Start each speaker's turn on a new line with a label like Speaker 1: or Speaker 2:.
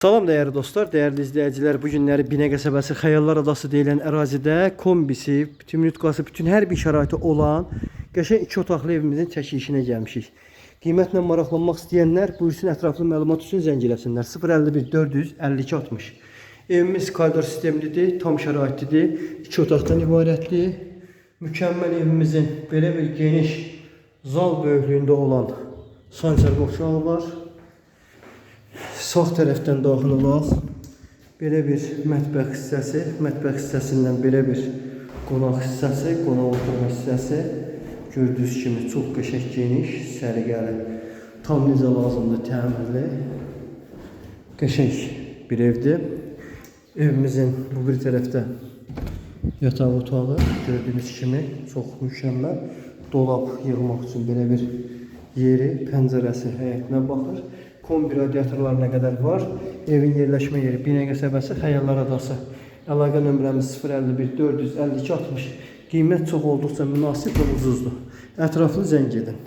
Speaker 1: Salam değerli dostlar, değerli izləyicilər. Bu günləri Binə qəsəbəsi Xəyallar Adası deyilən ərazidə kombisi, bütün minutqası, bütün hər bir şəraiti olan qəşəng 2 otaqlı evimizin çəkilişinə gəlmişik. Qiymətlə maraqlanmaq istəyənlər buyursun, ətraflı məlumat üçün zəng eləsinlər. 051 452 60. Evimiz koridor sistemlidir, tam şəraitlidir, 2 otaqdan ibarətli. Mükəmməl evimizin belə bir geniş zal böyüklüyündə olan sancaq otağı var. Sağ tərəfdən daxil olaq. Belə bir mətbəx hissəsi, mətbəx hissəsindən belə bir qonaq hissəsi, qonaq oturma hissəsi. Gördüyünüz kimi çox qəşəng, geniş, səliqəli, tam necə lazımdır, təmirli, qəşəng bir evdir. Evimizin bu bir tərəfdə yataq otağı, gördüyünüz kimi çox mükəmməl. Dolab yığmaq üçün belə bir yeri, pəncərəsi həyətinə baxır. Kombi radiatorlarına qədər var. Evin yerləşmə yeri Binə qəsəbəsi Xəyallar Adası. Əlaqə nömrəmiz 051 452 60. Qiymət çox olduqca münasib və ucuzdur. Ətraflı zəng edin.